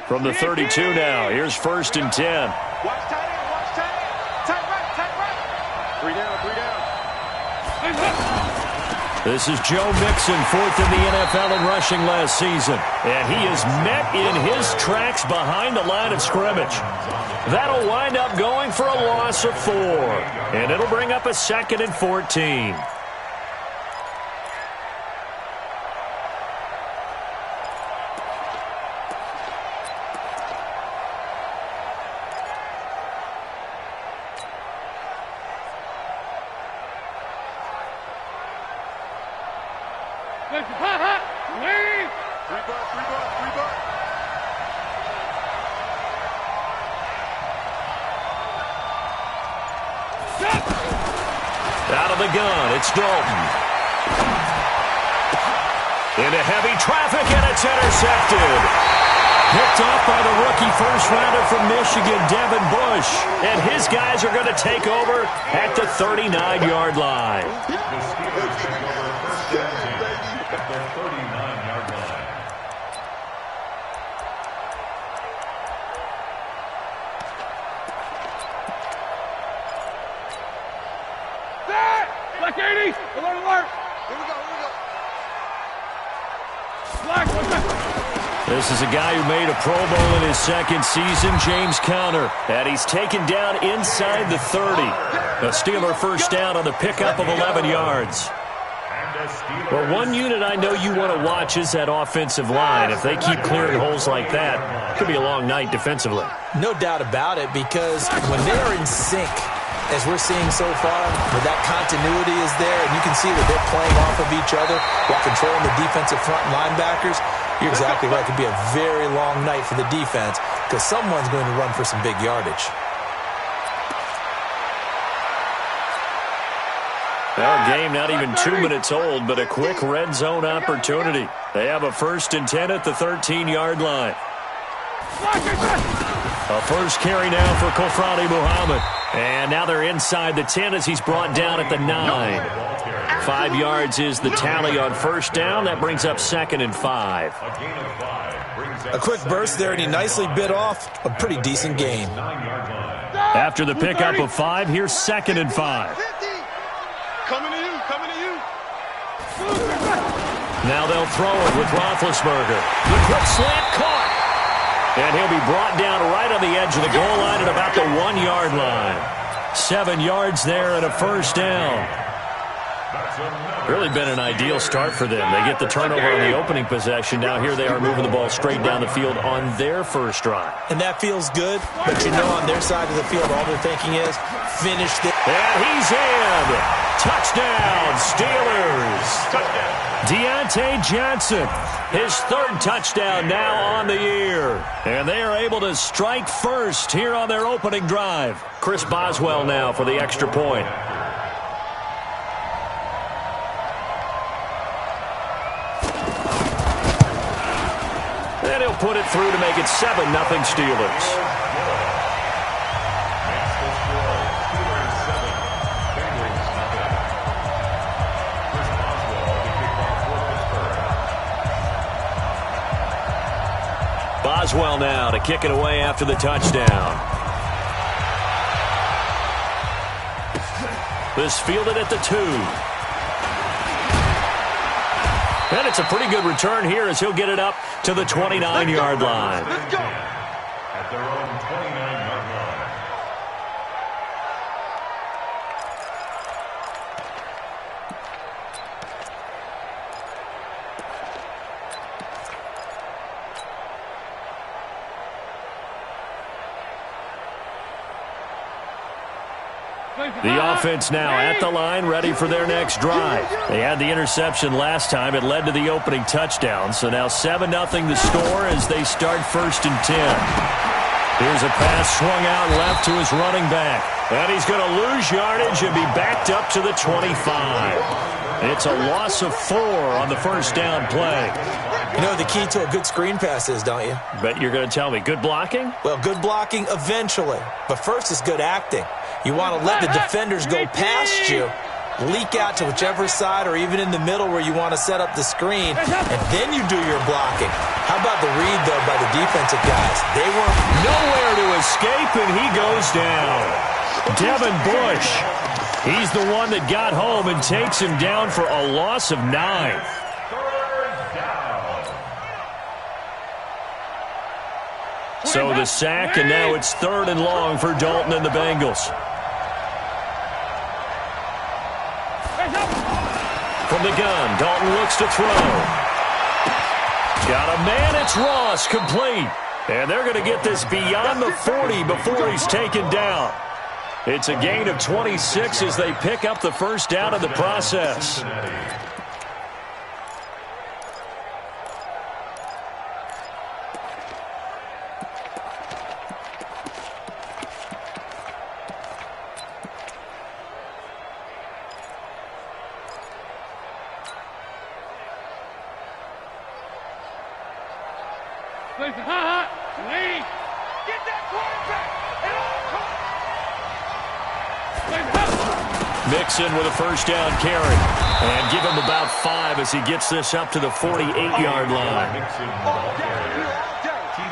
From the 32 now, here's 1st and 10. Watch tight end, watch tight end. Tight right, tight right. 3 down, 3 down. This is Joe Mixon, 4th in the NFL in rushing last season. And he is met in his tracks behind the line of scrimmage. That'll wind up going for a loss of 4. And it'll bring up a 2nd and 14. Out of the gun, it's Dalton. Into heavy traffic, and it's intercepted. Picked off by the rookie first-rounder from Michigan, Devin Bush. And his guys are going to take over at the 39-yard line. Black 80! Alert, alert! Here we go, here we go. Black, This is a guy who made a Pro Bowl in his 2nd season, James Conner. And he's taken down inside the 30. A Steeler first down on the pickup of 11 yards. Well, one unit I know you want to watch is that offensive line. If they keep clearing holes like that, it could be a long night defensively. No doubt about it, because when they're in sync, as we're seeing so far, where that continuity is there, and you can see that they're playing off of each other while controlling the defensive front linebackers, you're exactly right. It could be a very long night for the defense because someone's going to run for some big yardage. Well, game not even 2 minutes old, but a quick red zone opportunity. They have a 1st and 10 at the 13-yard line. A first carry now for Kofrani Muhammad. And now they're inside the 10 as he's brought down at the 9. 5 yards is the tally on first down. That brings up 2nd and 5. A quick burst there, and he nicely bit off a pretty decent gain. After the pickup of 5, here's 2nd and 5. coming to you, coming to you. Now they'll throw it with Roethlisberger. The quick slant caught. And he'll be brought down right on the edge of the goal line at about the 1-yard line. 7 yards there and a first down. Really been an ideal start for them. They get the turnover on the opening possession. Now here they are moving the ball straight down the field on their first drive. And that feels good, but you know on their side of the field all they're thinking is finish this. And he's in. Touchdown, Steelers. Touchdown. Deontay Johnson, his 3rd touchdown now on the year. And they are able to strike first here on their opening drive. Chris Boswell now for the extra point. And he'll put it through to make it 7-0 Steelers. Boswell now to kick it away after the touchdown. This fielded at the 2. And it's a pretty good return here as he'll get it up to the 29-yard line. Let's go. At their own 29-yard line. The offense now at the line, ready for their next drive. They had the interception last time. It led to the opening touchdown. So now 7-0 the score as they start 1st and 10. Here's a pass swung out left to his running back. And he's going to lose yardage and be backed up to the 25. It's a loss of 4 on the first down play. You know the key to a good screen pass is, don't you? Bet you're going to tell me. Good blocking? Well, good blocking eventually. But first is good acting. You want to let the defenders go past you, leak out to whichever side or even in the middle where you want to set up the screen, and then you do your blocking. How about the read, though, by the defensive guys? They were nowhere to escape, and he goes down. Devin Bush, he's the one that got home and takes him down for a loss of 9. So the sack, and now it's 3rd and long for Dalton and the Bengals. From the gun, Dalton looks to throw. Got a man, it's Ross, complete. And they're going to get this beyond the 40 before he's taken down. It's a gain of 26 as they pick up the first down in the process. Mixon with a first down carry. And give him about 5 as he gets this up to the 48-yard line.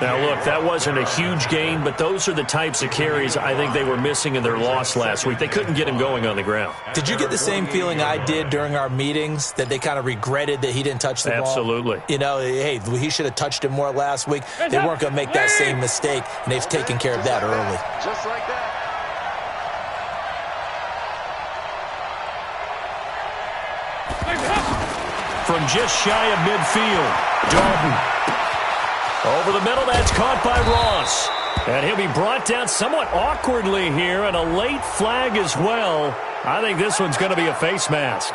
Now, look, that wasn't a huge gain, but those are the types of carries I think they were missing in their loss last week. They couldn't get him going on the ground. Did you get the same feeling I did during our meetings, that they kind of regretted that he didn't touch the ball? Absolutely. You know, hey, he should have touched it more last week. They weren't going to make that same mistake, and they've taken care of that early. Just like that. From just shy of midfield, Dalton. Over the middle, that's caught by Ross. And he'll be brought down somewhat awkwardly here, and a late flag as well. I think this one's going to be a face mask.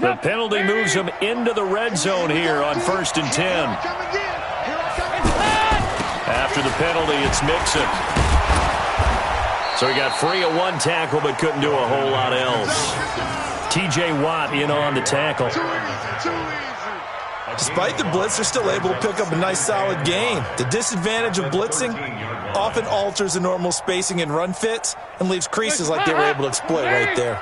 The penalty moves him into the red zone here on 1st and 10. After the penalty, it's Mixon. So he got free of 1 tackle but couldn't do a whole lot else. T.J. Watt in on the tackle. Despite the blitz, they're still able to pick up a nice solid gain. The disadvantage of blitzing often alters the normal spacing and run fits and leaves creases like they were able to exploit right there.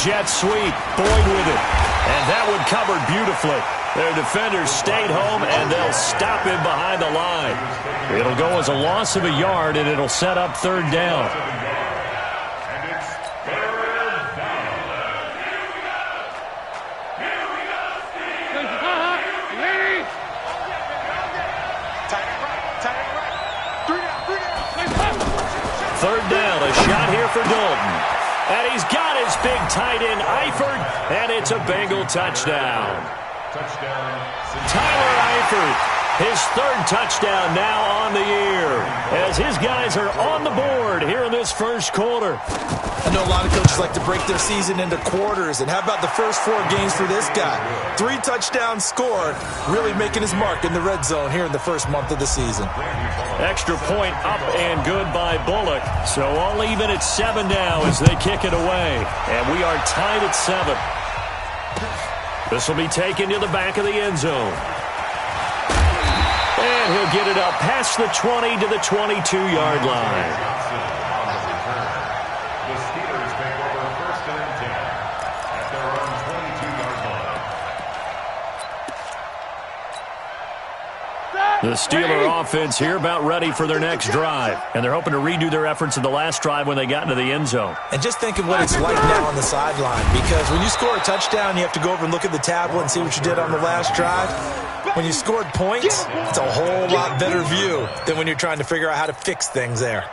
Jet sweep, Boyd with it. And that one covered beautifully. Their defenders stayed home, and they'll stop him behind the line. It'll go as a loss of a yard, and it'll set up 3rd down. Third down, a shot here for Dalton. And he's got his big tight end, Eifert, and it's a Bengal touchdown. Tyler Eifert, his 3rd touchdown now on the year, as his guys are on the board here in this first quarter. I know a lot of coaches like to break their season into quarters, and how about the first 4 games for this guy? 3 touchdowns scored, really making his mark in the red zone here in the first month of the season. Extra point up and good by Bullock. So all even at 7 now as they kick it away. And we are tied at 7. This will be taken to the back of the end zone. And he'll get it up past the 20 to the 22-yard line. The Steeler offense here about ready for their next drive. And they're hoping to redo their efforts in the last drive when they got into the end zone. And just think of what it's like now on the sideline. Because when you score a touchdown, you have to go over and look at the tablet and see what you did on the last drive. When you scored points, it's a whole lot better view than when you're trying to figure out how to fix things there.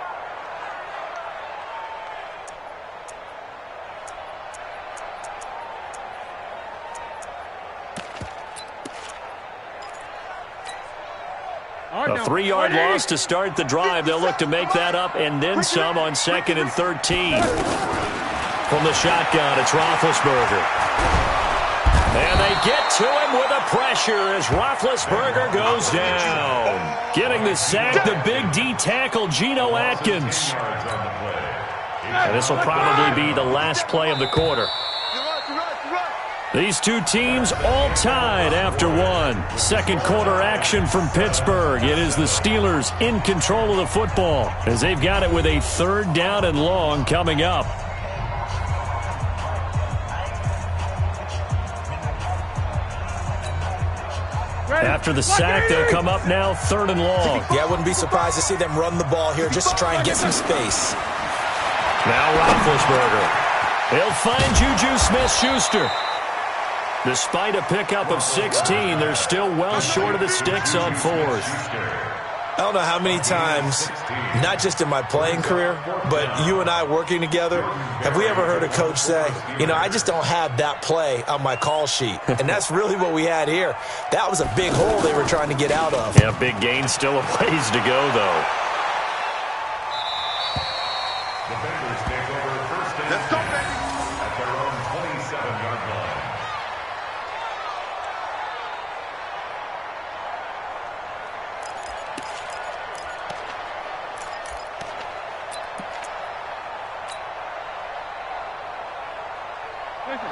A 3-yard loss to start the drive. They'll look to make that up and then some on 2nd and 13. From the shotgun, it's Roethlisberger. And they get to him with a pressure as Roethlisberger goes down. Getting the sack, the big D tackle, Geno Atkins. And this will probably be the last play of the quarter. These two teams all tied after one. Second quarter action from Pittsburgh. It is the Steelers in control of the football as they've got it with a 3rd down and long coming up. After the sack, they'll come up now 3rd and long. Yeah, I wouldn't be surprised to see them run the ball here just to try and get some space. Now Roethlisberger. He'll find Juju Smith-Schuster. Despite a pickup of 16, they're still well short of the sticks on 4th. I don't know how many times, not just in my playing career, but you and I working together, have we ever heard a coach say, you know, I just don't have that play on my call sheet. And that's really what we had here. That was a big hole they were trying to get out of. Yeah, big gain, still a ways to go, though. The Bengals take over 1st and 10 at their own 27-yard line.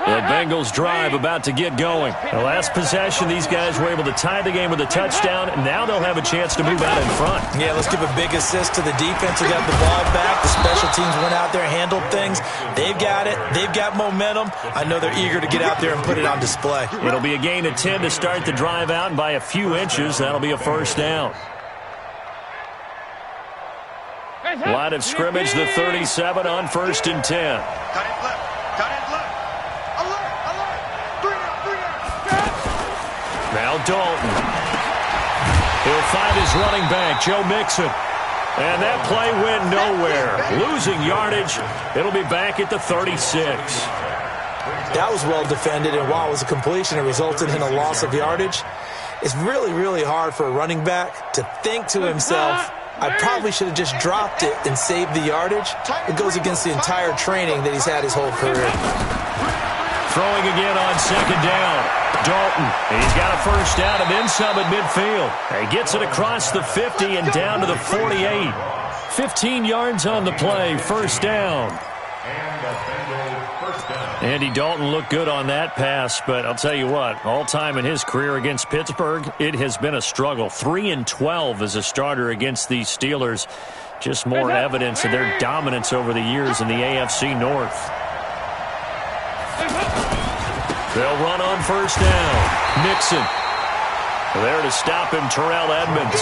The Bengals drive about to get going. The last possession, these guys were able to tie the game with a touchdown, and now they'll have a chance to move out in front. Yeah, let's give a big assist to the defense who got the ball back. The special teams went out there and handled things. They've got it. They've got momentum. I know they're eager to get out there and put it on display. It'll be a gain of 10 to start the drive out, and by a few inches, that'll be a 1st down. Line of scrimmage, the 37 on 1st and 10. Cut it left. Cut it left. Alert. Alert. 3 out. Now Dalton. He'll find his running back, Joe Mixon. And that play went nowhere. Losing yardage. It'll be back at the 36. That was well defended, and while it was a completion, it resulted in a loss of yardage. It's really, really hard for a running back to think to himself, I probably should have just dropped it and saved the yardage. It goes against the entire training that he's had his whole career. Throwing again on 2nd down. Dalton. He's got a 1st down and then some at midfield. He gets it across the 50 and down to the 48. 15 yards on the play. 1st down. And the Bengals 1st down. Andy Dalton looked good on that pass, but I'll tell you what, all time in his career against Pittsburgh, it has been a struggle. 3-12 as a starter against these Steelers. Just more evidence of their dominance over the years in the AFC North. They'll run on 1st down. Mixon. There to stop him, Terrell Edmonds.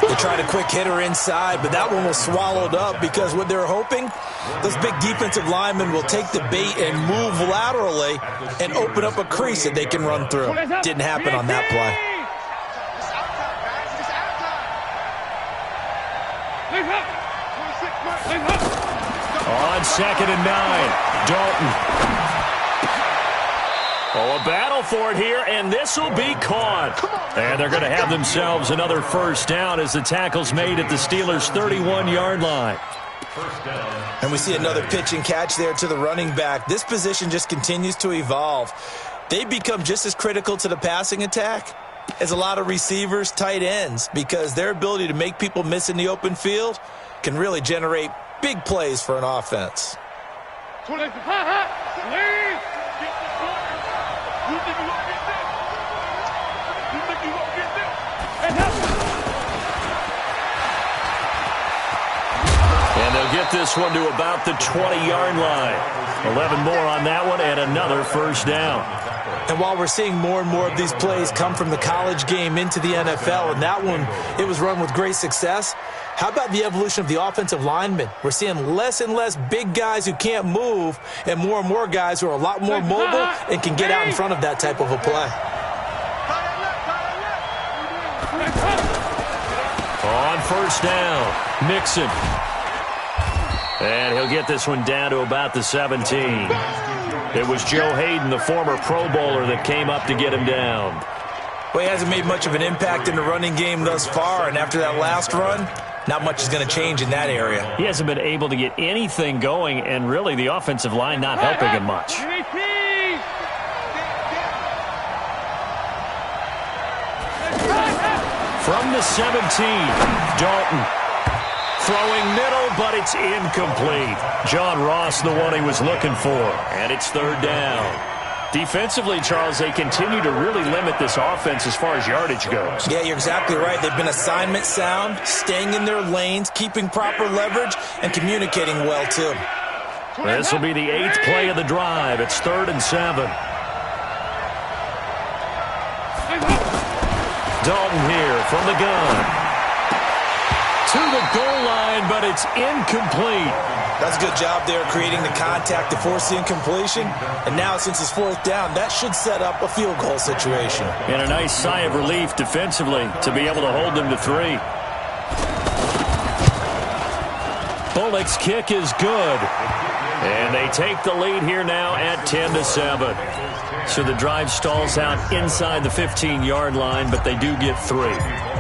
They tried a quick hitter inside, but that one was swallowed up because what they're hoping, those big defensive linemen will take the bait and move laterally and open up a crease that they can run through. Didn't happen on that play. On 2nd and 9, Dalton. Oh, a battle for it here, and this will be caught. And they're going to have themselves another 1st down as the tackle's made at the Steelers' 31-yard line. And we see another pitch and catch there to the running back. This position just continues to evolve. They become just as critical to the passing attack as a lot of receivers, tight ends, because their ability to make people miss in the open field can really generate big plays for an offense. And they'll get this one to about the 20-yard line. 11 more on that one and another 1st down. And while we're seeing more and more of these plays come from the college game into the NFL, and that one, it was run with great success, how about the evolution of the offensive linemen? We're seeing less and less big guys who can't move and more guys who are a lot more mobile and can get out in front of that type of a play. On 1st down, Mixon. And he'll get this one down to about the 17. It was Joe Hayden, the former Pro Bowler, that came up to get him down. Well, he hasn't made much of an impact in the running game thus far, and after that last run, not much is going to change in that area. He hasn't been able to get anything going, and really the offensive line not helping him much. From the 17, Dalton. Throwing middle, but it's incomplete. John Ross, the one he was looking for, and it's third down. Defensively, Charles, they continue to really limit this offense as far as yardage goes. Yeah, you're exactly right. They've been assignment sound, staying in their lanes, keeping proper leverage, and communicating well, too. This will be the 8th play of the drive. It's 3rd and 7. Dalton here from the gun. To the goal line, but it's incomplete. That's a good job there creating the contact to force the incompletion. And now, since it's 4th down, that should set up a field goal situation. And a nice sigh of relief defensively to be able to hold them to 3. Bullock's kick is good. And they take the lead here now at 10-7. So the drive stalls out inside the 15-yard line, but they do get 3.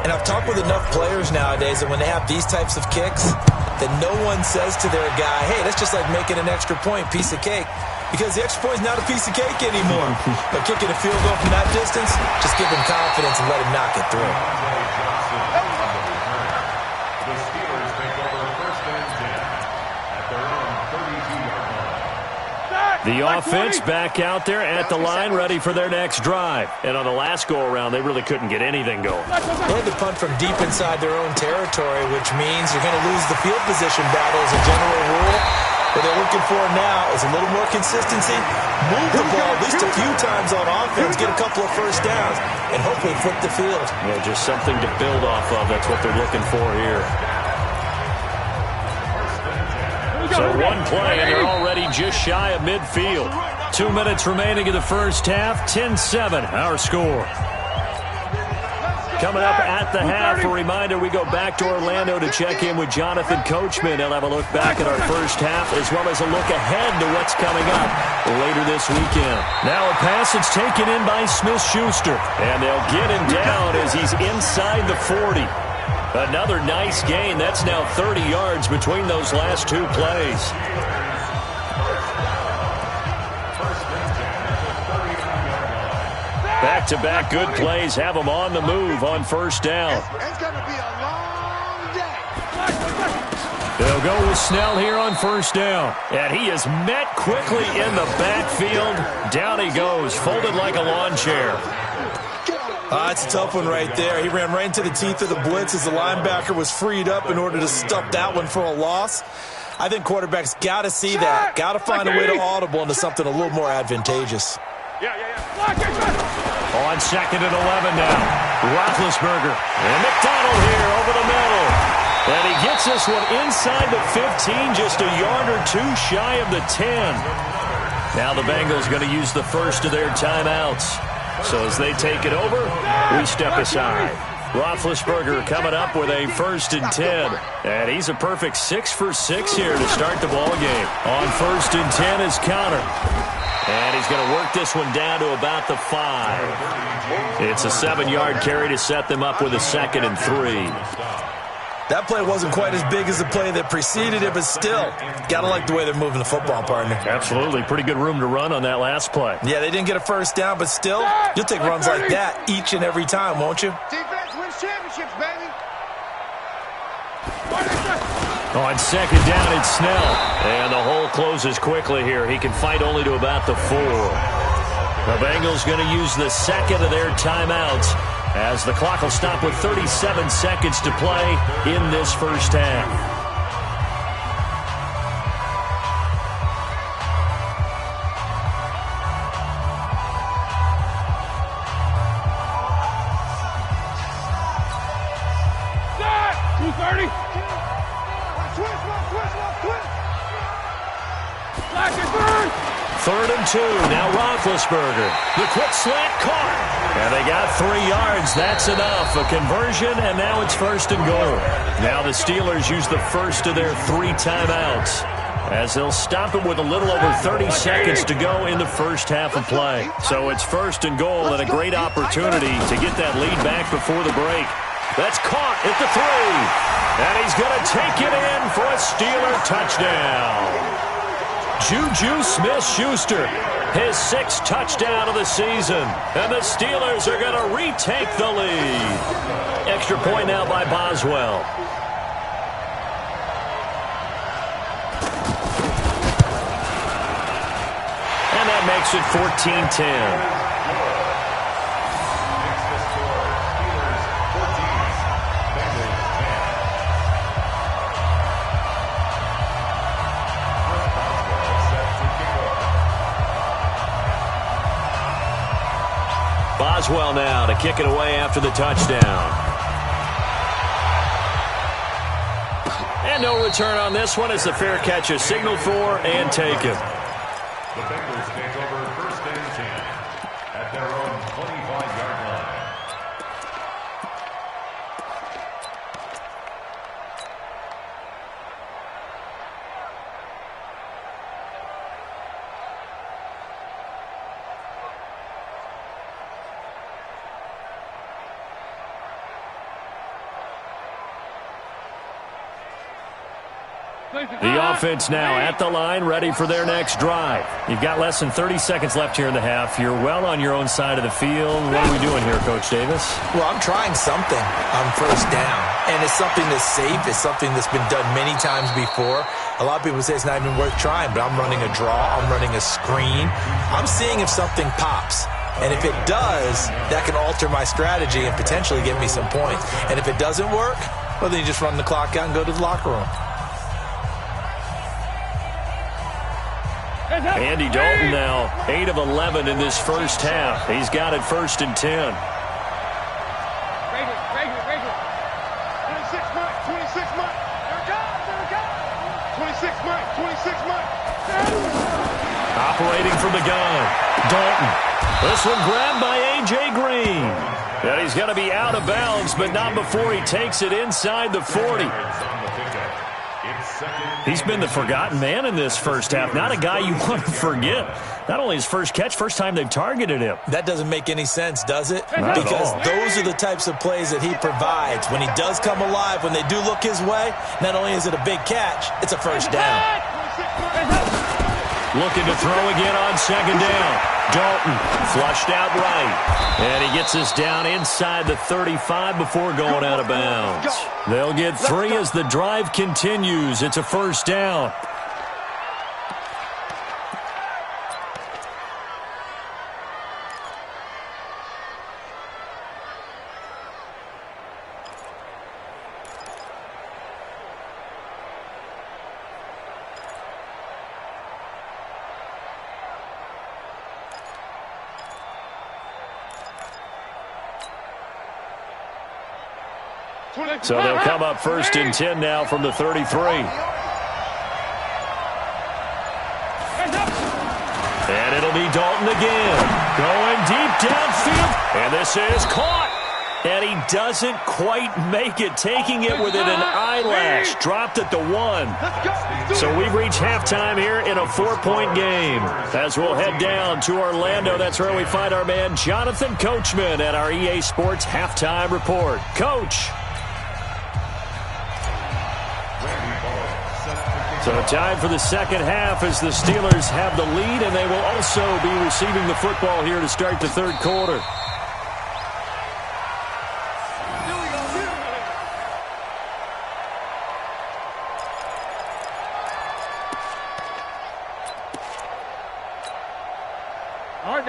And I've talked with enough players nowadays that when they have these types of kicks, that no one says to their guy, hey, that's just like making an extra point, piece of cake. Because the extra point is not a piece of cake anymore. But kicking a field goal from that distance, just give him confidence and let him knock it through. The Steelers take over 1st and 10 at their own 32-yard line. The offense back out there at the line, ready for their next drive. And on the last go-around, they really couldn't get anything going. They had to punt from deep inside their own territory, which means you're going to lose the field position battle as a general rule. What they're looking for now is a little more consistency, move the ball at least a few times on offense, get a couple of first downs, and hopefully flip the field. Yeah, just something to build off of. That's what they're looking for here. So one play, and they're already just shy of midfield. 2 minutes remaining in the first half. 10-7, our score. Coming up at the half, a reminder, we go back to Orlando to check in with Jonathan Coachman. He'll have a look back at our first half, as well as a look ahead to what's coming up later this weekend. Now a pass that's taken in by Smith-Schuster, and they'll get him down as he's inside the 40. Another nice gain. That's now 30 yards between those last 2 plays. Back-to-back good plays have them on the move on first down. It's going to be a long day. They'll go with Snell here on first down. And he is met quickly in the backfield. Down he goes, folded like a lawn chair. It's a tough one right there. He ran right into the teeth of the blitz as the linebacker was freed up in order to stuff that one for a loss. I think quarterbacks got to see that. Got to find a way to audible into something a little more advantageous. On 2nd and 11 now. Roethlisberger. And McDonald here over the middle. And he gets this one inside the 15, just a yard or 2 shy of the 10. Now the Bengals going to use the first of their timeouts. So as they take it over, we step aside. Roethlisberger coming up with a 1st and 10. And he's a perfect 6 for 6 here to start the ball game. On 1st and 10 is Connor. And he's going to work this one down to about the 5. It's a 7-yard carry to set them up with a 2nd and 3. That play wasn't quite as big as the play that preceded it, but still, got to like the way they're moving the football, partner. Absolutely. Pretty good room to run on that last play. Yeah, they didn't get a first down, but still, you'll take runs like that each and every time, won't you? Defense wins championships, baby. On 2nd down, it's Snell. And the hole closes quickly here. He can fight only to about the 4. The Bengals going to use the 2nd of their timeouts, as the clock will stop with 37 seconds to play in this first half. Third and 2. Now Roethlisberger. The quick slant caught. And they got 3 yards. That's enough. A conversion, and now it's 1st and goal. Now the Steelers use the first of their 3 timeouts. as they'll stop it with a little over 30 seconds to go in the first half of play. So it's 1st and goal and a great opportunity to get that lead back before the break. That's caught at the 3. And he's going to take it in for a Steeler touchdown. Juju Smith-Schuster, his 6th touchdown of the season. And the Steelers are going to retake the lead. Extra point now by Boswell. And that makes it 14-10. Boswell now to kick it away after the touchdown. And no return on this one as the fair catch is signaled for and taken. The Bengals take over 1st and 10 at their own 25-yard line. The offense now at the line, ready for their next drive. You've got less than 30 seconds left here in the half. You're well on your own side of the field. What are we doing here, Coach Davis? Well, I'm trying something on 1st down, and it's something that's safe. It's something that's been done many times before. A lot of people say it's not even worth trying, but I'm running a draw. I'm running a screen. I'm seeing if something pops. And if it does, that can alter my strategy and potentially get me some points. And if it doesn't work, well, then you just run the clock out and go to the locker room. Andy Dalton now 8 of 11 in this first half. He's got it 1st and 10. 26 Mike, 26 Mike. There it goes. 26 Mike, 26 Mike. Operating from the gun, Dalton. This one grabbed by A.J. Green. And he's going to be out of bounds, but not before he takes it inside the 40. He's been the forgotten man in this first half. Not a guy you want to forget. Not only his first catch, first time they've targeted him. That doesn't make any sense, does it? Not because at all. Those are the types of plays that he provides. When he does come alive, when they do look his way, not only is it a big catch, it's a first down. Looking to throw again on 2nd down. Dalton flushed out right. And he gets us down inside the 35 before going out of bounds. They'll get 3 as the drive continues. It's a 1st down. So they'll come up 1st and 10 now from the 33. And it'll be Dalton again. Going deep downfield. And this is caught. And he doesn't quite make it, taking it within an eyelash. Dropped at the 1. So we've reached halftime here in a 4-point game. As we'll head down to Orlando, that's where we find our man Jonathan Coachman at our EA Sports Halftime Report. Coach. So time for the second half as the Steelers have the lead, and they will also be receiving the football here to start the 3rd quarter.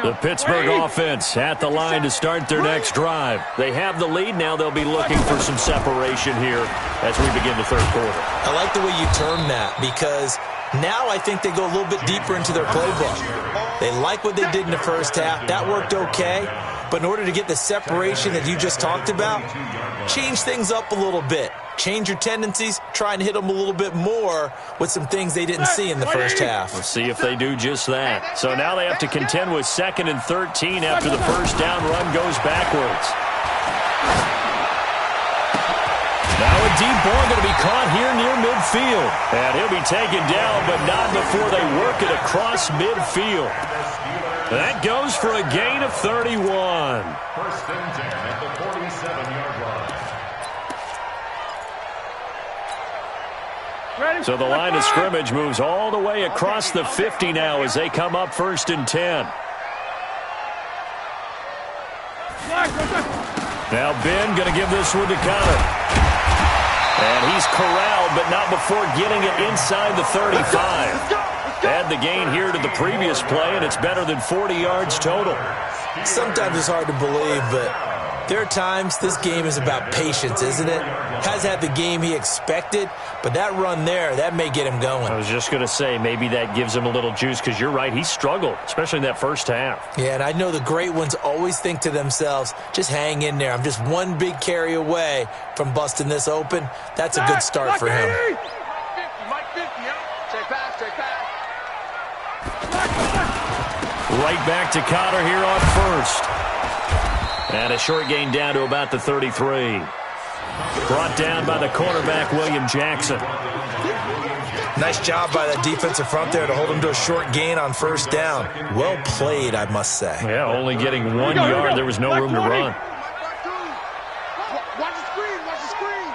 The Pittsburgh offense at the line to start their next drive. They have the lead. Now they'll be looking for some separation here as we begin the 3rd quarter. I like the way you term that because now I think they go a little bit deeper into their playbook. They like what they did in the first half. That worked okay. But in order to get the separation that you just talked about, change things up a little bit. Change your tendencies, try and hit them a little bit more with some things they didn't see in the first half. Let's see if they do just that. So now they have to contend with 2nd and 13 after the first down run goes backwards. Now a deep ball going to be caught here near midfield. And he'll be taken down, but not before they work it across midfield. That goes for a gain of 31. First and 10 at the 47-yard line. So the line of scrimmage moves all the way across the 50 now as they come up first and 10. Now Ben going to give this one to Connor. And he's corralled, but not before getting it inside the 35. Add the gain here to the previous play, and it's better than 40 yards total. Sometimes it's hard to believe, but there are times this game is about patience, isn't it? Has had the game he expected, but that run there, that may get him going. I was just going to say, maybe that gives him a little juice, because you're right, he struggled, especially in that first half. Yeah, and I know the great ones always think to themselves, just hang in there. I'm just one big carry away from busting this open. That's a good start for him. Right back to Connor here on first. And a short gain down to about the 33. Brought down by the cornerback, William Jackson. Nice job by that defensive front there to hold him to a short gain on first down. Well played, I must say. Yeah, only getting 1 yard. There was no room to run. Watch the screen.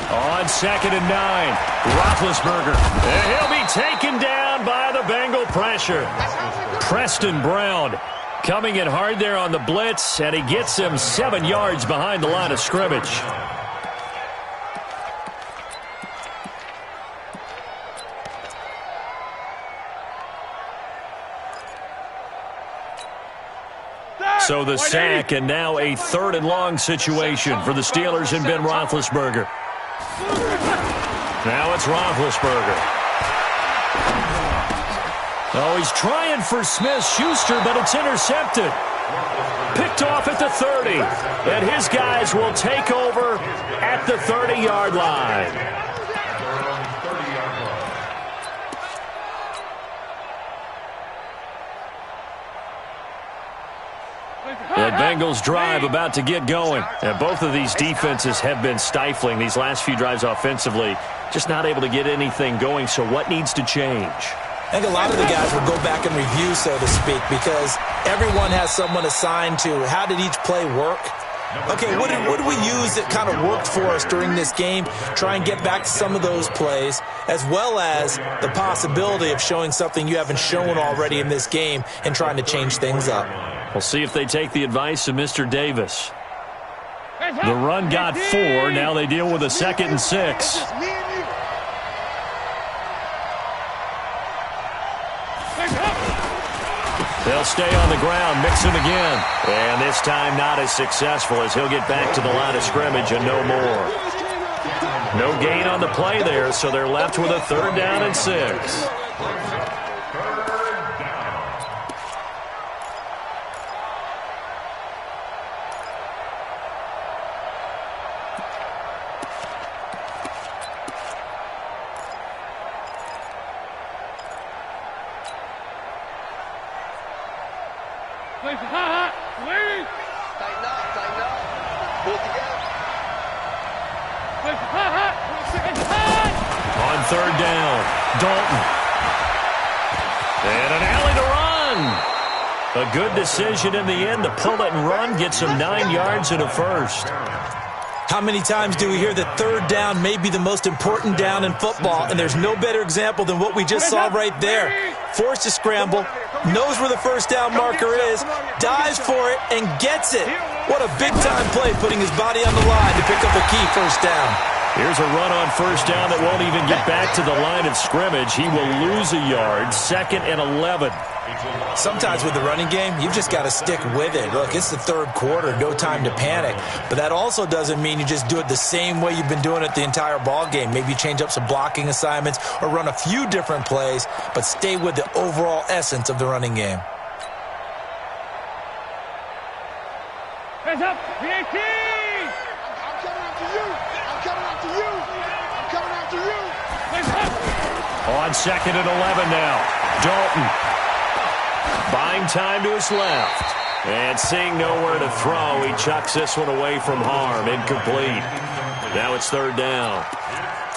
On 2nd and 9, Roethlisberger. And he'll be taken down by the Bengal pressure. Preston Brown coming in hard there on the blitz, and he gets him 7 yards behind the line of scrimmage. So the sack, and now a 3rd and long situation for the Steelers and Ben Roethlisberger. Now it's Roethlisberger. Oh, he's trying for Smith-Schuster, but it's intercepted. Picked off at the 30. And his guys will take over at the 30-yard line. The Bengals drive about to get going. And both of these defenses have been stifling these last few drives offensively. Just not able to get anything going. So what needs to change? I think a lot of the guys will go back and review, so to speak, because everyone has someone assigned to how did each play work. Okay, what did we use that kind of worked for us during this game? Try and get back to some of those plays, as well as the possibility of showing something you haven't shown already in this game and trying to change things up. We'll see if they take the advice of Mr. Davis. The run got 4. Now they deal with a 2nd and 6. They'll stay on the ground, mix him again. And this time not as successful as he'll get back to the line of scrimmage and no more. No gain on the play there, so they're left with a 3rd down and 6. On 3rd down, Dalton. And an alley to run. A good decision in the end to pull it and run. Gets him 9 yards and a 1st. How many times do we hear that 3rd down may be the most important down in football, and there's no better example than what we just saw right there. Forced to scramble, knows where the 1st down marker is, dives for it, and gets it. What a big-time play, putting his body on the line to pick up a key 1st down. Here's a run on 1st down that won't even get back to the line of scrimmage. He will lose a yard, 2nd and 11. Sometimes with the running game, you've just got to stick with it. Look, it's the 3rd quarter, no time to panic. But that also doesn't mean you just do it the same way you've been doing it the entire ball game. Maybe change up some blocking assignments or run a few different plays, but stay with the overall essence of the running game. Hands up, PAT! I'm coming after you. I'm coming after you. I'm coming after you. Hands up. On 2nd and 11 now, Dalton. Buying time to his left. And seeing nowhere to throw, he chucks this one away from harm. Incomplete. Now it's third down.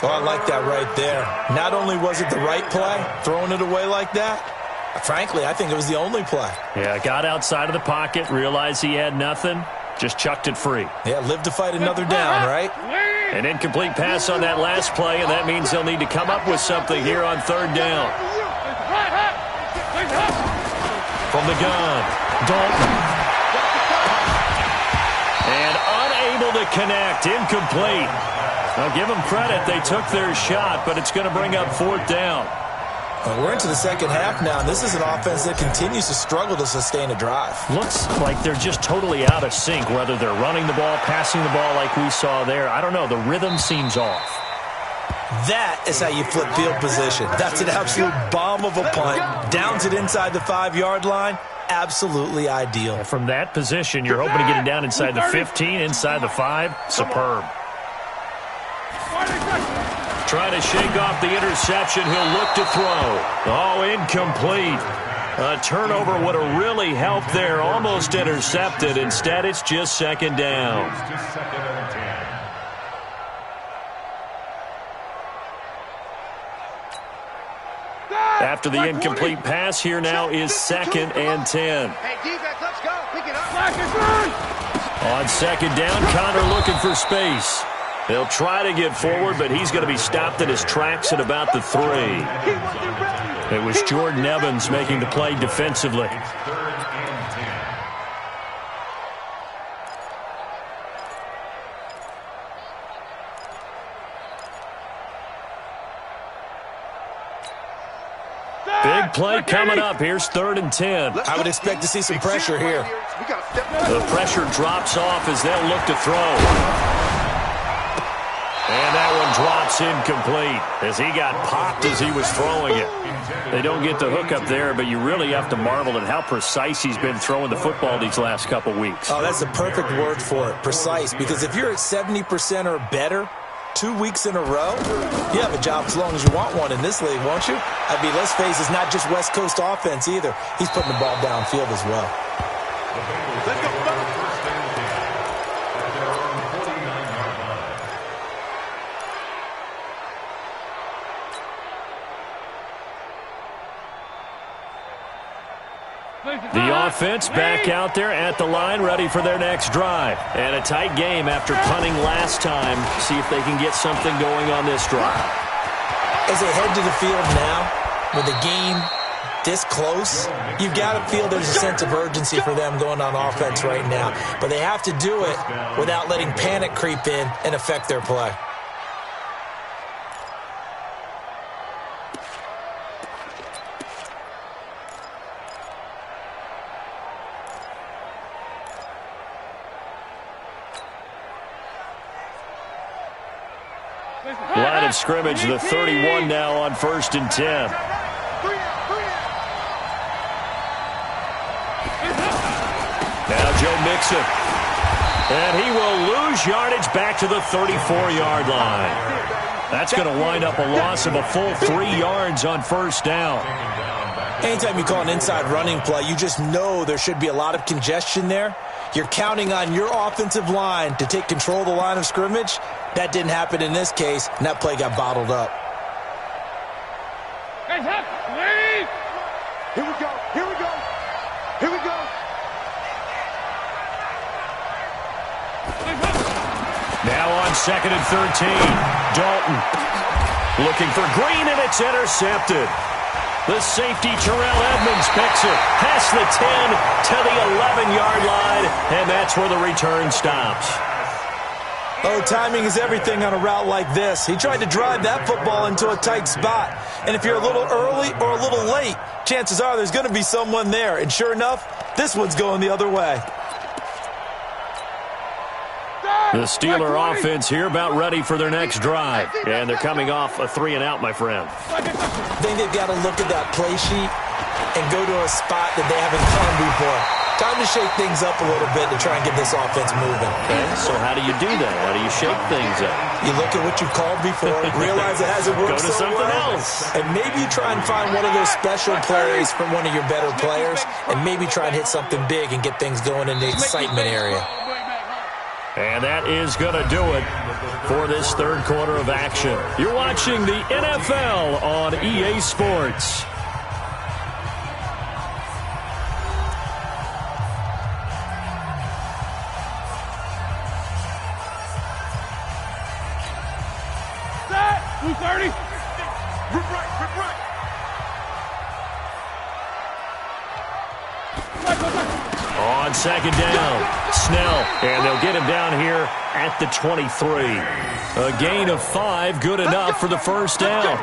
Oh, I like that right there. Not only was it the right play, throwing it away like that, frankly, I think it was the only play. Yeah, got outside of the pocket, realized he had nothing, just chucked it free. Yeah, live to fight another down, right? An incomplete pass on that last play, and that means they'll need to come up with something here on third down. From the gun, Dalton. And unable to connect, incomplete. Now give them credit, they took their shot, but it's going to bring up fourth down. We're into the second half now, and this is an offense that continues to struggle to sustain a drive. Looks like they're just totally out of sync, whether they're running the ball, passing the ball like we saw there. I don't know, the rhythm seems off. That is how you flip field position. That's an absolute bomb of a punt. Downs it inside the 5-yard line. Absolutely ideal. And from that position, you're hoping to get it down inside the 15, inside the 5. Superb. Trying to shake off the interception. He'll look to throw. Oh, incomplete. A turnover would have really helped there. Almost intercepted. Instead, it's just second down. After the incomplete pass, here now is 2nd and 10. Hey, defense, let's go. Pick it up. On second down, Connor looking for space. He'll try to get forward, but he's going to be stopped in his tracks at about the 3. It was Jordan Evans making the play defensively. Big play coming up. Here's 3rd and 10. I would expect to see some pressure here. The pressure drops off as they'll look to throw. And that one drops incomplete as he got popped as he was throwing it. They don't get the hook up there, but you really have to marvel at how precise he's been throwing the football these last couple weeks. Oh, that's the perfect word for it, precise, because if you're at 70% or better 2 weeks in a row, you have a job as long as you want one in this league, won't you? I mean, let's face it, it's not just West Coast offense either. He's putting the ball downfield as well. Let's go. The offense back out there at the line, ready for their next drive. And a tight game after punting last time. See if they can get something going on this drive. As they head to the field now, with the game this close, you've got to feel there's a sense of urgency for them going on offense right now. But they have to do it without letting panic creep in and affect their play. Line of scrimmage, the 31 now on 1st and 10. Now Joe Mixon. And he will lose yardage back to the 34-yard line. That's going to wind up a loss of a full 3 yards on 1st down. Anytime you call an inside running play, you just know there should be a lot of congestion there. You're counting on your offensive line to take control of the line of scrimmage. That didn't happen in this case, and that play got bottled up. Guys up, please. Here we go. Here we go. Here we go. Now on 2nd and 13, Dalton looking for Green, and it's intercepted. The safety, Terrell Edmonds, picks it past the 10 to the 11-yard line, and that's where the return stops. Oh, timing is everything on a route like this. He tried to drive that football into a tight spot. And if you're a little early or a little late, chances are there's going to be someone there. And sure enough, this one's going the other way. The Steeler offense here about ready for their next drive. And they're coming off a 3-and-out, my friend. I think they've got to look at that play sheet and go to a spot that they haven't gone before. Time to shake things up a little bit to try and get this offense moving. Okay, so how do you do that? How do you shake things up? You look at what you've called before, realize it hasn't worked Go to so something well, else. and maybe you try and find one of those special plays from one of your better players, and maybe try and hit something big and get things going in the excitement area. And that is going to do it for this third quarter of action. You're watching the NFL on EA Sports. Set. 230. Rip right, rip right. On second down, Snell, and they'll get him down here at the 23. A gain of 5, good enough for the first down.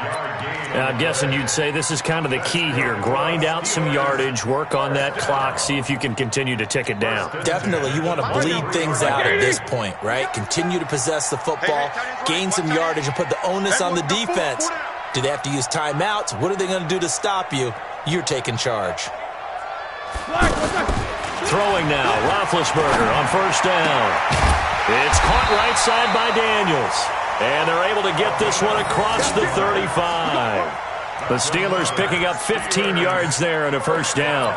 Now, I'm guessing you'd say this is kind of the key here. Grind out some yardage, work on that clock, see if you can continue to tick it down. Definitely, you want to bleed things out at this point, right? Continue to possess the football, gain some yardage, and put the onus on the defense. Do they have to use timeouts? What are they going to do to stop you? You're taking charge. Throwing now, Roethlisberger on first down. It's caught right side by Daniels. And they're able to get this one across the 35. The Steelers picking up 15 yards there and a first down.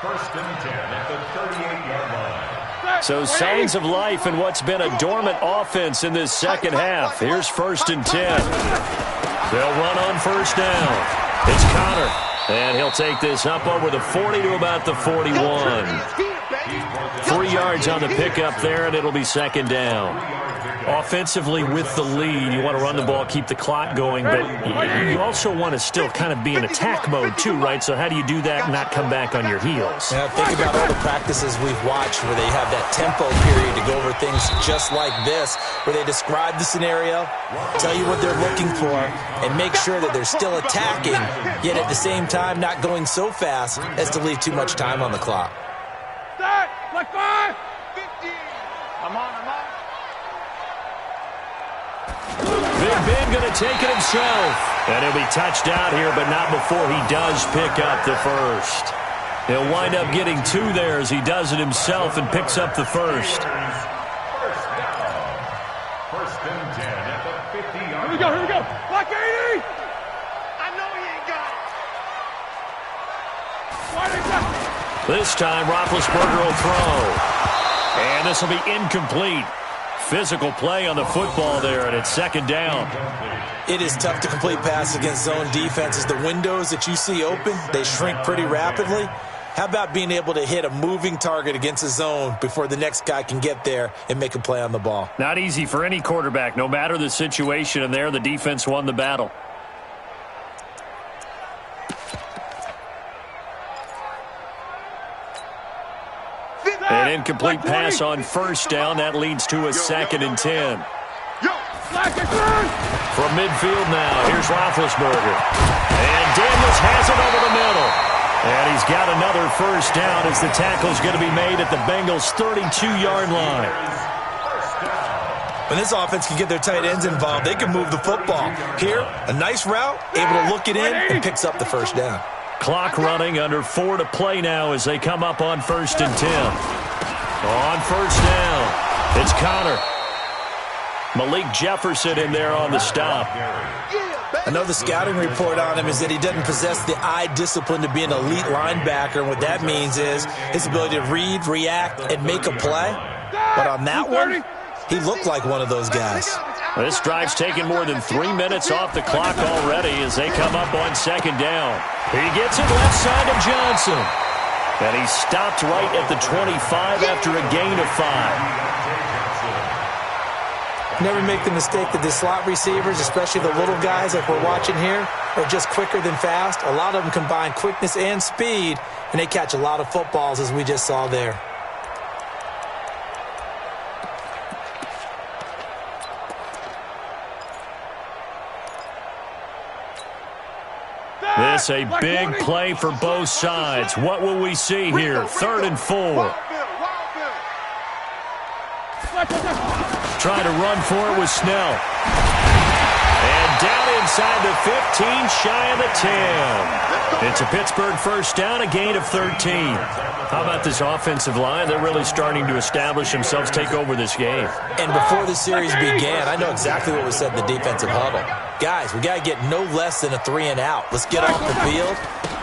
First and 10 at the 38-yard line. So signs of life in what's been a dormant offense in this second half. Here's first and 10. They'll run on first down. It's Connor. And he'll take this up over the 40 to about the 41. 3 yards on the pickup there, and it'll be second down. Offensively, with the lead, you want to run the ball, keep the clock going, but you also want to still kind of be in attack mode too, right? So how do you do that and not come back on your heels? Yeah, think about all the practices we've watched where they have that tempo period to go over things just like this, where they describe the scenario, tell you what they're looking for, and make sure that they're still attacking, yet at the same time not going so fast as to leave too much time on the clock. Start. Like 5. 50. I'm on. Big Ben going to take it himself. And he'll be touched out here, but not before he does pick up the first. He'll wind up getting 2 there as he does it himself and picks up the first. First down. First and 10 at the 50-yard line. Here we go. Block 80. I know he ain't got it. This time, Roethlisberger will throw. And this will be incomplete. Physical play on the football there, and it's second down. It is tough to complete pass against zone defenses. The windows that you see open, they shrink pretty rapidly. How about being able to hit a moving target against a zone before the next guy can get there and make a play on the ball? Not easy for any quarterback, no matter the situation, and there the defense won the battle. An incomplete pass on first down. That leads to a second and 10. From midfield now, here's Roethlisberger. And Daniels has it over the middle. And he's got another first down as the tackle's going to be made at the Bengals' 32-yard line. When this offense can get their tight ends involved, they can move the football. Here, a nice route, able to look it in, and picks up the first down. Clock running, under 4 to play now as they come up on first and 10. On first down, it's Connor. Malik Jefferson in there on the stop. I know the scouting report on him is that he doesn't possess the eye discipline to be an elite linebacker, and what that means is his ability to read, react, and make a play. But on that one, he looked like one of those guys. This drive's taken more than 3 minutes off the clock already as they come up on second down. He gets it left side of Johnson. And he stopped right at the 25 after a gain of 5. Never make the mistake that the slot receivers, especially the little guys like we're watching here, are just quicker than fast. A lot of them combine quickness and speed, and they catch a lot of footballs as we just saw there. This a big play for both sides. What will we see here? 3rd and 4. Trying to run for it with Snell. And down inside the 15, shy of the 10. It's a Pittsburgh first down, a gain of 13. How about this offensive line? They're really starting to establish themselves, take over this game. And before the series began, I know exactly what was said in the defensive huddle. Guys, we got to get no less than a 3-and-out. Let's get off the field.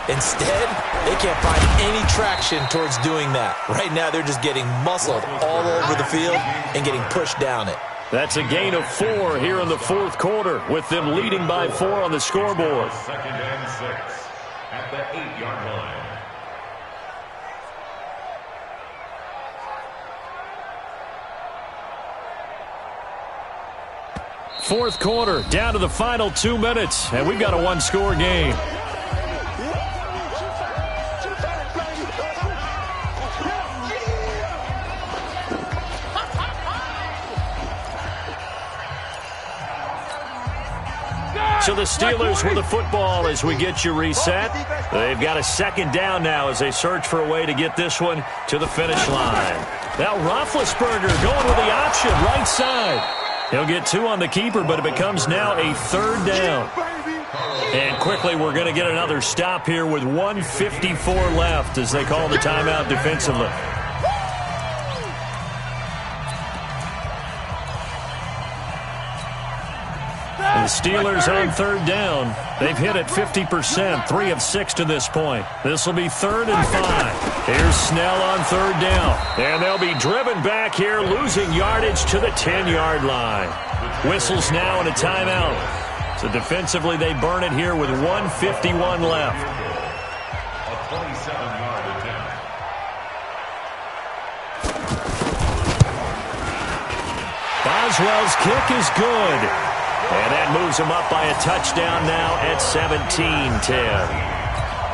Instead, they can't find any traction towards doing that. Right now, they're just getting muscled all over the field and getting pushed down it. That's a gain of 4 here in the fourth quarter, with them leading by 4 on the scoreboard. 2nd and 6 at the 8-yard line. Fourth quarter, down to the final 2 minutes, and we've got a one-score game. So the Steelers with the football as we get you reset. They've got a second down now as they search for a way to get this one to the finish line. Now Roethlisberger going with the option, right side. He'll get 2 on the keeper, but it becomes now a third down. And quickly we're going to get another stop here with 1:54 left as they call the timeout defensively. The Steelers on third down. They've hit it 50%, 3 of 6 to this point. This will be 3rd and 5. Here's Snell on third down. And they'll be driven back here, losing yardage to the 10-yard line. Whistles now and a timeout. So defensively, they burn it here with 1:51 left. A 27-yard attempt. Boswell's kick is good. And that moves them up by a touchdown now at 17-10.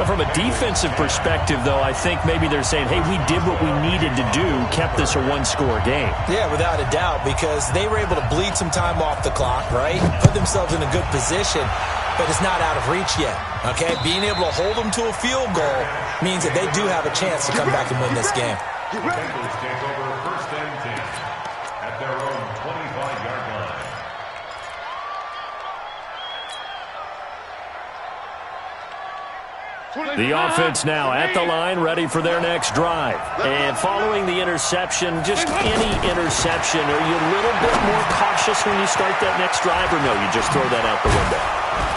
From a defensive perspective, though, I think maybe they're saying, hey, we did what we needed to do, kept this a one-score game. Yeah, without a doubt, because they were able to bleed some time off the clock, right? Put themselves in a good position, but it's not out of reach yet, okay? Being able to hold them to a field goal means that they do have a chance to come back and win this game. The Bengals take over 1st and 10 at their own 25-yard line. The offense now at the line, ready for their next drive. And following the interception, just any interception, are you a little bit more cautious when you start that next drive, or no, you just throw that out the window?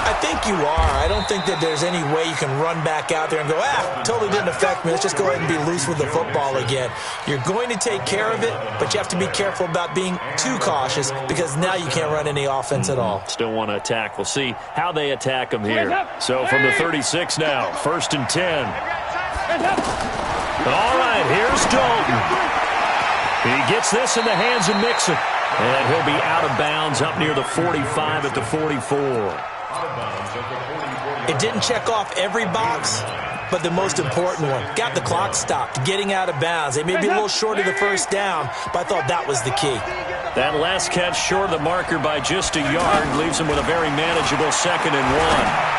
I think you are. I don't think that there's any way you can run back out there and go, totally didn't affect me. Let's just go ahead and be loose with the football again. You're going to take care of it, but you have to be careful about being too cautious because now you can't run any offense at all. Still want to attack. We'll see how they attack them here. So from the 36 now, 1st and 10. All right, here's Dalton. He gets this in the hands of Mixon. And he'll be out of bounds up near the 45 at the 44. It didn't check off every box, but the most important one. Got the clock stopped, getting out of bounds. They may be a little short of the first down, but I thought that was the key. That last catch short of the marker by just a yard leaves him with a very manageable 2nd and 1.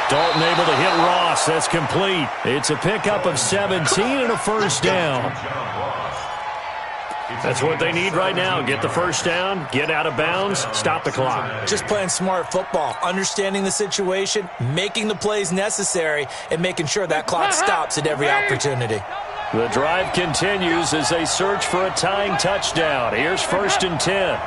Dalton able to hit Ross. That's complete. It's a pickup of 17 and a first down. That's what they need right now. Get the first down, get out of bounds, stop the clock. Just playing smart football, understanding the situation, making the plays necessary, and making sure that clock stops at every opportunity. The drive continues as they search for a tying touchdown. Here's 1st and 10.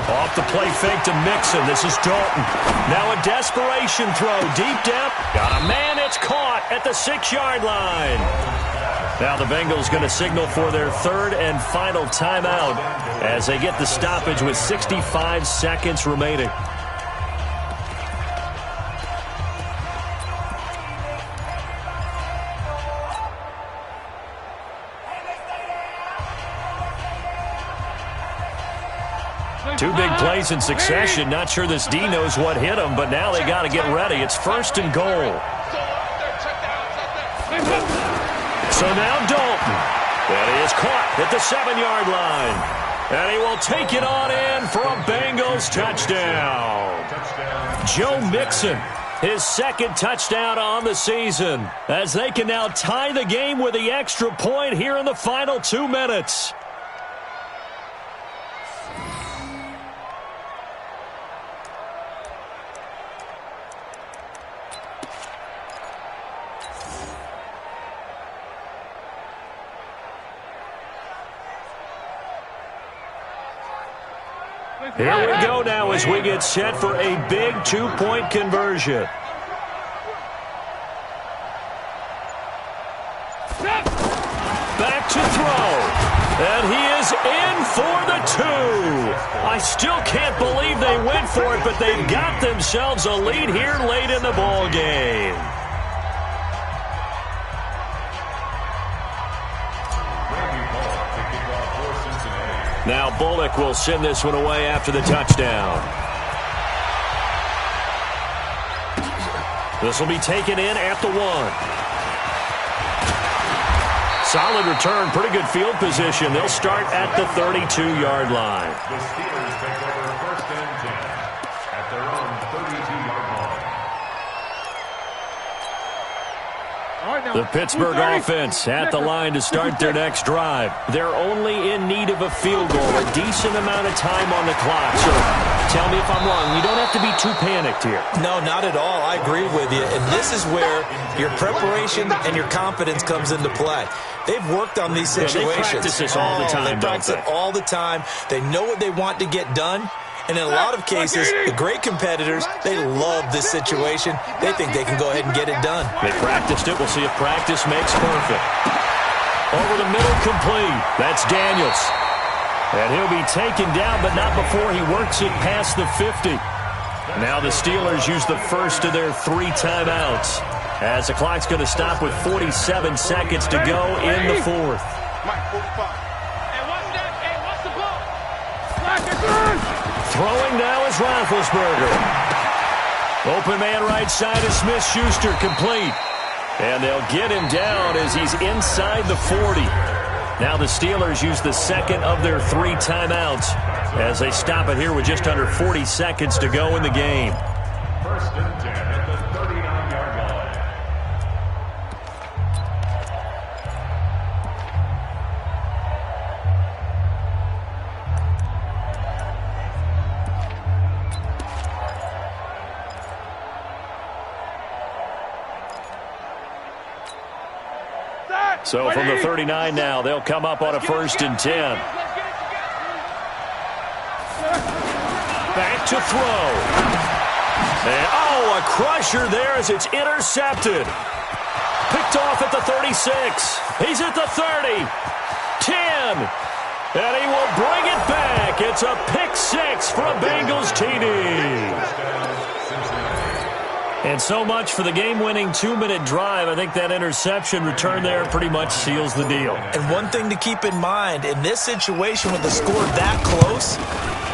Off the play fake to Mixon. This is Dalton. Now a desperation throw. Deep depth. Got a man. It's caught at the 6-yard line. Now the Bengals going to signal for their 3rd and final timeout as they get the stoppage with 65 seconds remaining. Two big plays in succession. Not sure this D knows what hit him, but now they got to get ready. It's 1st and goal. So now Dalton. That is caught at the 7-yard line. And he will take it on in for a Bengals touchdown. Joe Mixon, his 2nd touchdown on the season, as they can now tie the game with the extra point here in the final 2 minutes. Here we go now as we get set for a big two-point conversion. Back to throw. And he is in for the two. I still can't believe they went for it, but they've got themselves a lead here late in the ball game. Now Bullock will send this one away after the touchdown. This will be taken in at the 1. Solid return, pretty good field position. They'll start at the 32-yard line. The Steelers take over first and 10 at their own 32-yard line. The Pittsburgh offense at the line to start their next drive. They're only in need of a field goal, a decent amount of time on the clock. So tell me if I'm wrong. You don't have to be too panicked here. No, not at all. I agree with you. And this is where your preparation and your confidence comes into play. They've worked on these situations. They practice this all the time, They practice it all the time. They know what they want to get done. And in a lot of cases, the great competitors, they love this situation. They think they can go ahead and get it done. They practiced it. We'll see if practice makes perfect. Over the middle, complete. That's Daniels. And he'll be taken down, but not before he works it past the 50. Now the Steelers use the first of their 3 timeouts, as the clock's going to stop with 47 seconds to go in the 4th. Throwing now is Roethlisberger. Open man right side is Smith-Schuster, complete. And they'll get him down as he's inside the 40. Now the Steelers use the second of their 3 timeouts as they stop it here with just under 40 seconds to go in the game. First and 10 at the 39-yard line. So from the 39 now, they'll come up on a 1st and 10. Back to throw. And, a crusher there as it's intercepted. Picked off at the 36. He's at the 30. 10. And he will bring it back. It's a pick 6 for a Bengals TD. And so much for the game-winning 2-minute drive. I think that interception return there pretty much seals the deal. And one thing to keep in mind, in this situation with the score that close,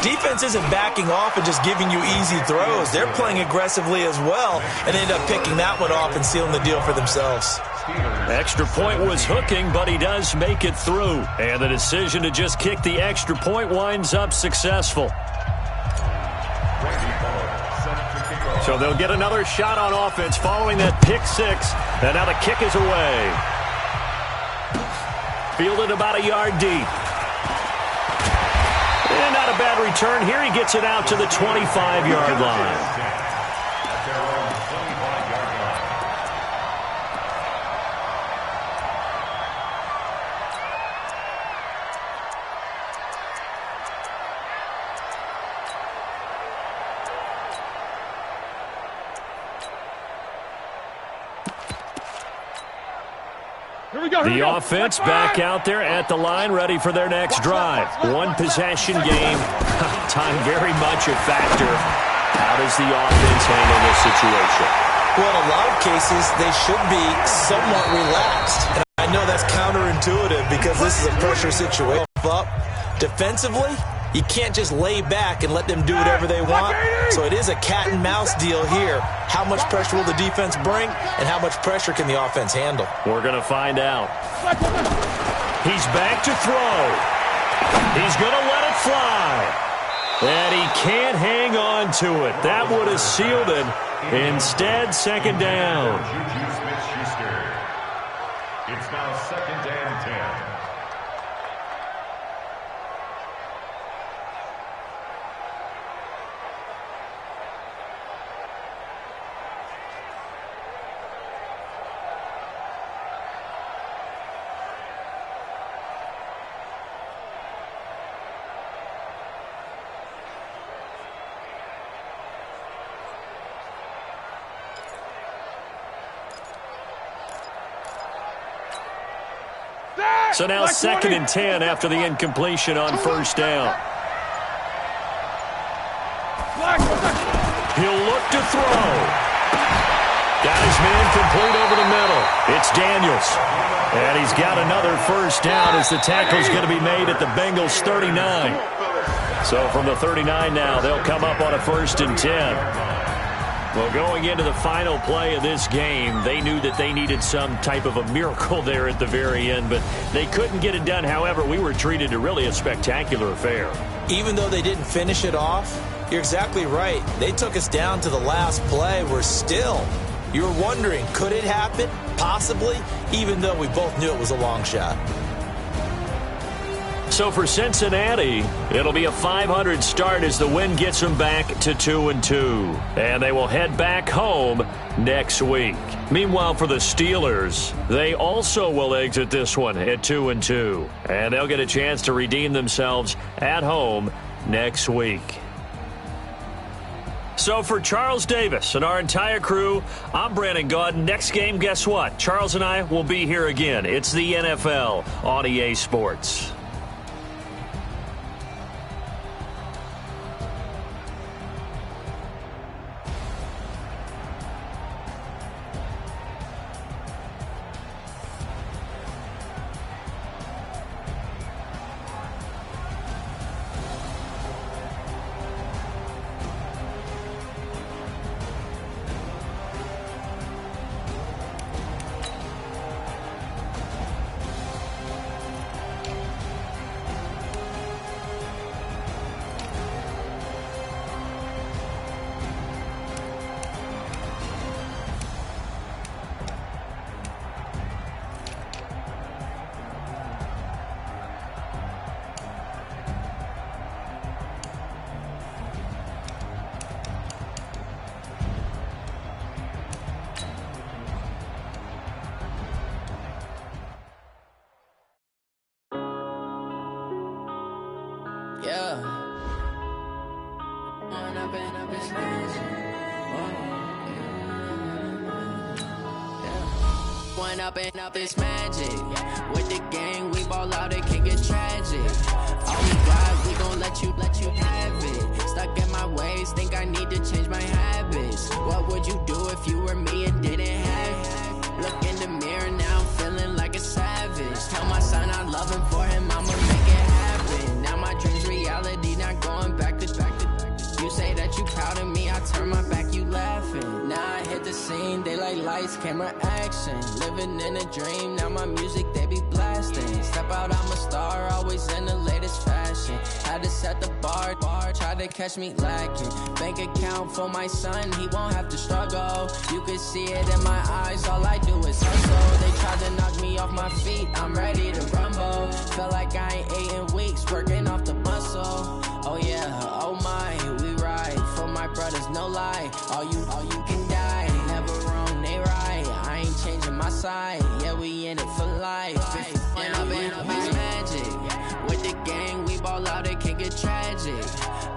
defense isn't backing off and just giving you easy throws. They're playing aggressively as well and end up picking that one off and sealing the deal for themselves. Extra point was hooking, but he does make it through. And the decision to just kick the extra point winds up successful. So they'll get another shot on offense following that pick 6. And now the kick is away. Fielded about a yard deep. And not a bad return here. He gets it out to the 25-yard line. The offense back out there at the line, ready for their next drive. One possession game. Time very much a factor. How does the offense handle this situation? Well, in a lot of cases, they should be somewhat relaxed. And I know that's counterintuitive because this is a pressure situation. Up defensively, you can't just lay back and let them do whatever they want. So it is a cat and mouse deal here. How much pressure will the defense bring, and how much pressure can the offense handle? We're going to find out. He's back to throw. He's going to let it fly. And he can't hang on to it. That would have sealed it. Instead, second down. It's now 2nd and 10. So now 2nd and 10 after the incompletion on first down. He'll look to throw. Got his man complete over the middle. It's Daniels. And he's got another first down as the tackle's going to be made at the Bengals 39. So from the 39 now, they'll come up on a 1st and 10. Well, going into the final play of this game, they knew that they needed some type of a miracle there at the very end, but they couldn't get it done. However, we were treated to really a spectacular affair. Even though they didn't finish it off, you're exactly right. They took us down to the last play. We're still, you're wondering, could it happen? Possibly, even though we both knew it was a long shot. So for Cincinnati, it'll be a .500 start as the win gets them back to 2-2. And they will head back home next week. Meanwhile, for the Steelers, they also will exit this one at 2-2. And they'll get a chance to redeem themselves at home next week. So for Charles Davis and our entire crew, I'm Brandon Gaudin. Next game, guess what? Charles and I will be here again. It's the NFL on EA Sports. Up is magic. With the gang, we ball out, it can get tragic. All we got, we gon' let you have it. Stuck in my ways, think I need to change my habits. What would you do if you were me and didn't have it? Look in the mirror, now I'm feeling like a savage. Tell my son I love him, for him I'ma make it happen. Now my dream's reality, not going back to. You say that you proud of me, I turn my back, you laughing. Now I hit the scene, they like lights, camera, action. Living in a dream, now my music, they be blasting. Step out, I'm a star, always in the latest fashion. Had to set the bar, try to catch me lacking. Bank account for my son, he won't have to struggle. You can see it in my eyes, all I do is hustle. They tried to knock me off my feet, I'm ready to rumble. Felt like I ain't ate in weeks, working off the muscle. Oh yeah, oh my, we ride for my brothers, no lie. All you can die, never wrong, they right. I ain't changing my side, yeah, we in it for life. When I've been magic, with the gang, we ball out, it can get tragic.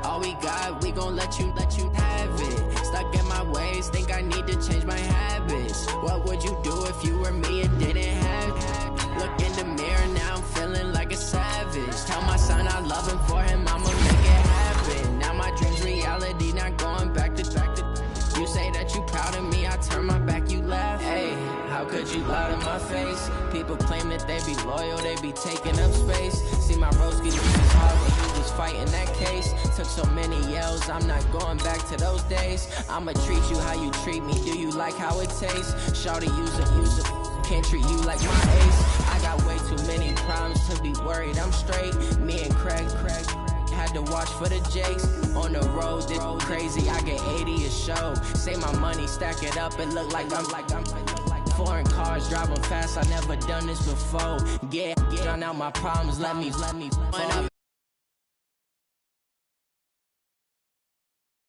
All we got, we gon' let you have it. Stuck in my ways, think I need to change my habits. What would you do if you were me and didn't have it? Look in the mirror, now I'm feeling like a savage. Tell my son I love him, for him I'ma make it happen. Now my dream's reality, not going back to. You say that you proud of me, I turn my back, you laugh. Hey, how could you lie to my face? People claim that they be loyal, they be taking up space. See my broski was hard when you was fighting that case. Took so many yells, I'm not going back to those days. I'ma treat you how you treat me, do you like how it tastes? Shawty, use it, can't treat you like my ace. I got way too many problems to be worried, I'm straight. Me and Craig had to watch for the Jakes. On the road, this crazy, I get 80 a show. Say my money, stack it up, it look like I'm foreign cars, driving fast, I never done this before. Yeah, drown out my problems, let me. When I've